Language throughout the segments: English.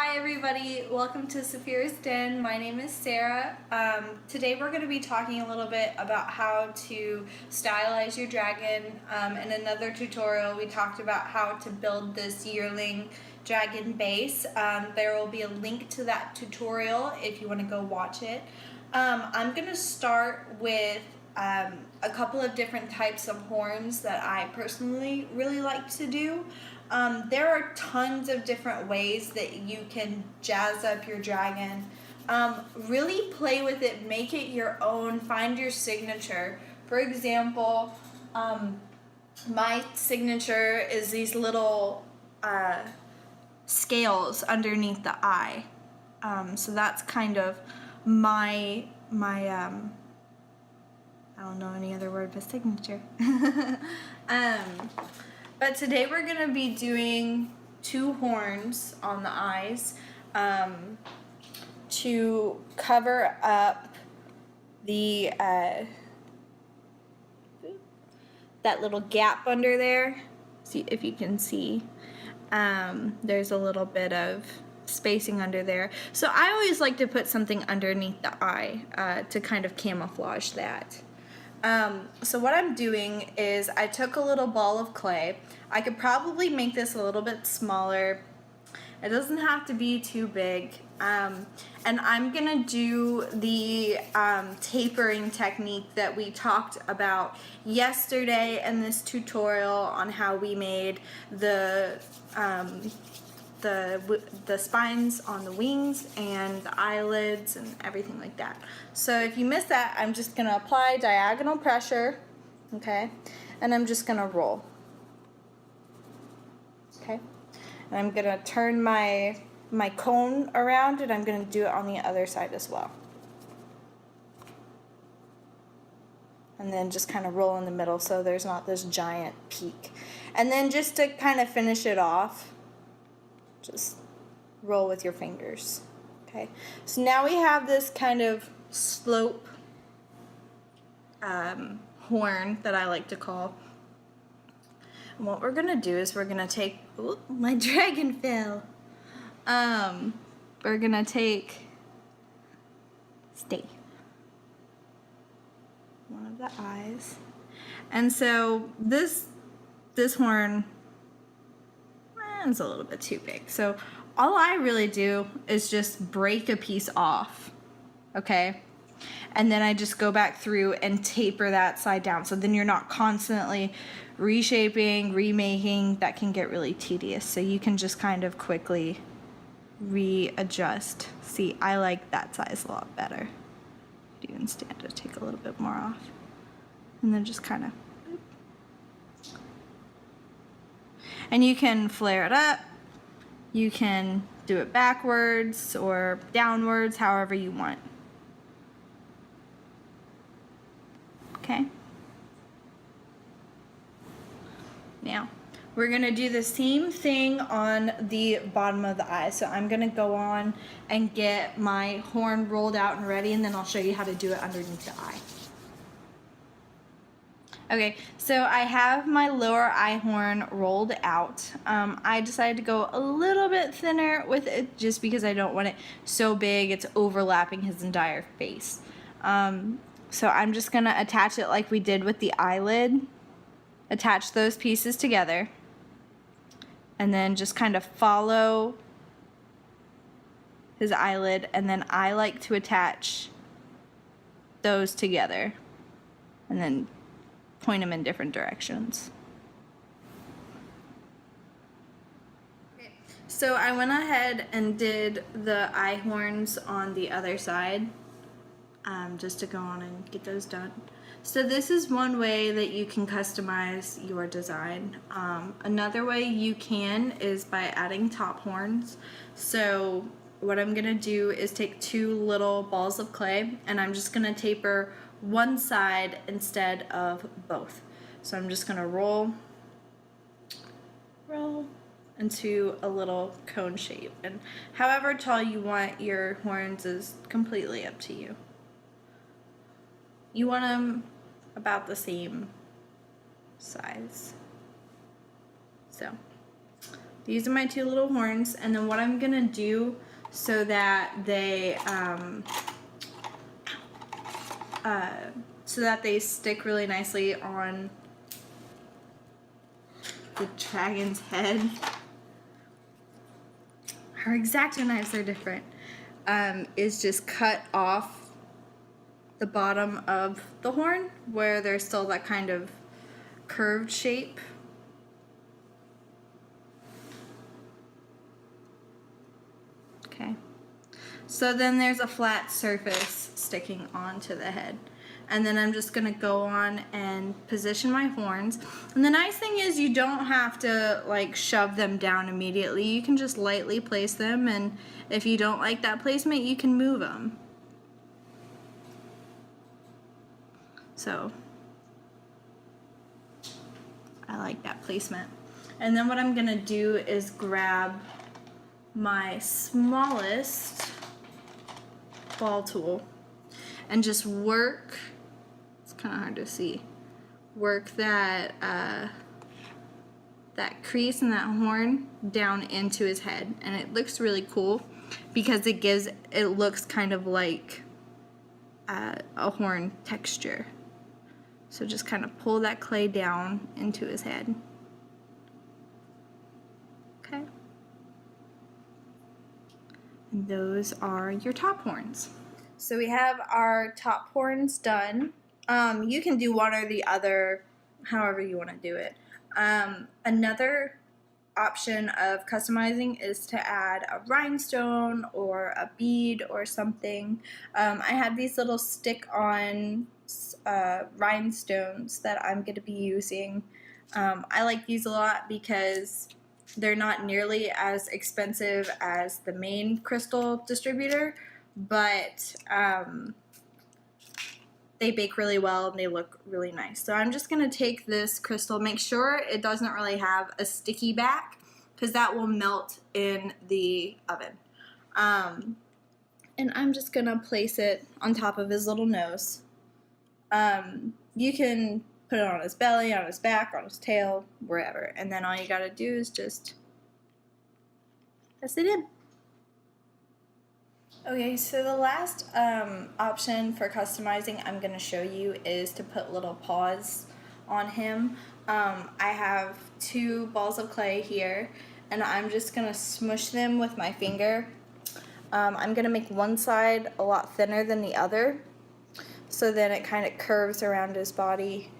Hi everybody, welcome to Saffiras Den. My name is Sarah. Today we're going to be talking a little bit about how to stylize your dragon. In another tutorial we talked about how to build this yearling dragon base. There will be a link to that tutorial if you want to go watch it. I'm going to start with a couple of different types of horns that I personally really like to do. There are tons of different ways that you can jazz up your dragon. Really play with it, make it your own, find your signature. For example, my signature is these little scales underneath the eye. So that's kind of my I don't know any other word but signature. But today we're going to be doing two horns on the eyes to cover up the that little gap under there. See if you can see. There's a little bit of spacing under there. So I always like to put something underneath the eye to kind of camouflage that. So what I'm doing is I took a little ball of clay. I could probably make this a little bit smaller. It doesn't have to be too big. And I'm gonna do the tapering technique that we talked about yesterday in this tutorial on how we made the spines on the wings and the eyelids and everything like that. So if you missed that, I'm just gonna apply diagonal pressure, okay, and I'm just gonna roll, okay, and I'm gonna turn my cone around and I'm gonna do it on the other side as well, and then just kind of roll in the middle so there's not this giant peak. And then just to kind of finish it off, just roll with your fingers. Okay, so now we have this kind of slope horn that I like to call. And what we're gonna do is we're gonna take, ooh, my dragon fell. We're gonna take, stay, one of the eyes, and so this horn, it's a little bit too big. So all I really do is just break a piece off, okay? And then I just go back through and taper that side down. So then you're not constantly reshaping, remaking. That can get really tedious. So you can just kind of quickly readjust. See, I like that size a lot better. Do even stand to take a little bit more off. And then just kind of, and you can flare it up, you can do it backwards or downwards, however you want. Okay? Now, we're gonna do the same thing on the bottom of the eye. So I'm gonna go on and get my horn rolled out and ready, and then I'll show you how to do it underneath the eye. Okay, so I have my lower eye horn rolled out. I decided to go a little bit thinner with it just because I don't want it so big it's overlapping his entire face. So I'm just gonna attach it like we did with the eyelid. Attach those pieces together and then just kind of follow his eyelid, and then I like to attach those together and then point them in different directions. Okay, so I went ahead and did the eye horns on the other side, just to go on and get those done. So this is one way that you can customize your design. Another way you can is by adding top horns. So what I'm gonna do is take two little balls of clay and I'm just gonna taper one side instead of both. So I'm just gonna roll into a little cone shape, and however tall you want your horns is completely up to you. You want them about the same size. So these are my two little horns, and then what I'm gonna do so that they stick really nicely on the dragon's head. Our X-Acto knives are different. Is just cut off the bottom of the horn where there's still that kind of curved shape. Okay. So then there's a flat surface sticking onto the head. And then I'm just gonna go on and position my horns. And the nice thing is you don't have to like shove them down immediately. You can just lightly place them, and if you don't like that placement, you can move them. So I like that placement. And then what I'm gonna do is grab my smallest ball tool and just work, it's kind of hard to see, work that that crease and that horn down into his head. And it looks really cool because it looks kind of like a horn texture. So just kind of pull that clay down into his head. Okay. And those are your top horns. So we have our top horns done. You can do one or the other, however you want to do it. Another option of customizing is to add a rhinestone or a bead or something. I have these little stick-on rhinestones that I'm going to be using. I like these a lot because they're not nearly as expensive as the main crystal distributor, but they bake really well and they look really nice. So I'm just going to take this crystal, make sure it doesn't really have a sticky back because that will melt in the oven. And I'm just going to place it on top of his little nose. You can put it on his belly, on his back, on his tail, wherever. And then all you got to do is just press it in. Okay, so the last option for customizing I'm going to show you is to put little paws on him. I have 2 balls of clay here, and I'm just going to smush them with my finger. I'm going to make one side a lot thinner than the other, so then it kind of curves around his body.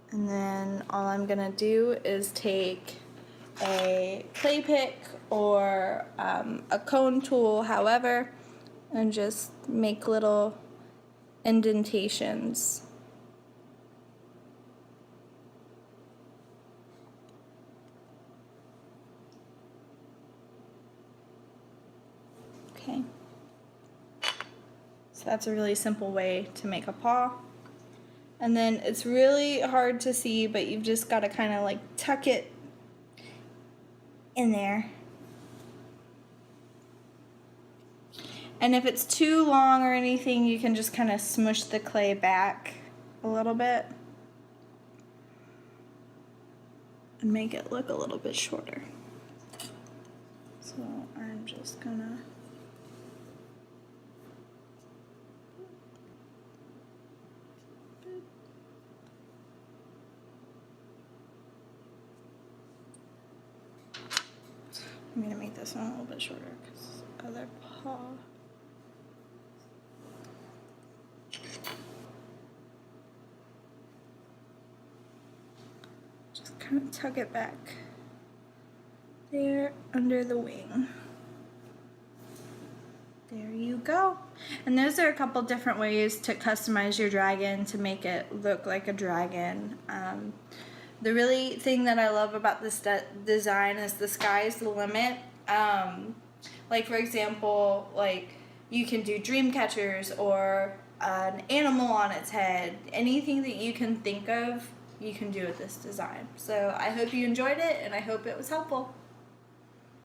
And then all I'm gonna do is take a clay pick or a cone tool, however, and just make little indentations. Okay. So that's a really simple way to make a paw. And then it's really hard to see, but you've just got to kind of like tuck it in there. And if it's too long or anything, you can just kind of smush the clay back a little bit and make it look a little bit shorter. So I'm just gonna I'm going to make this one a little bit shorter because other paw. Just kind of tuck it back there under the wing. There you go. And those are a couple different ways to customize your dragon to make it look like a dragon. The really thing that I love about this design is the sky's the limit. Like for example, like you can do dream catchers or an animal on its head. Anything that you can think of, you can do with this design. So I hope you enjoyed it and I hope it was helpful.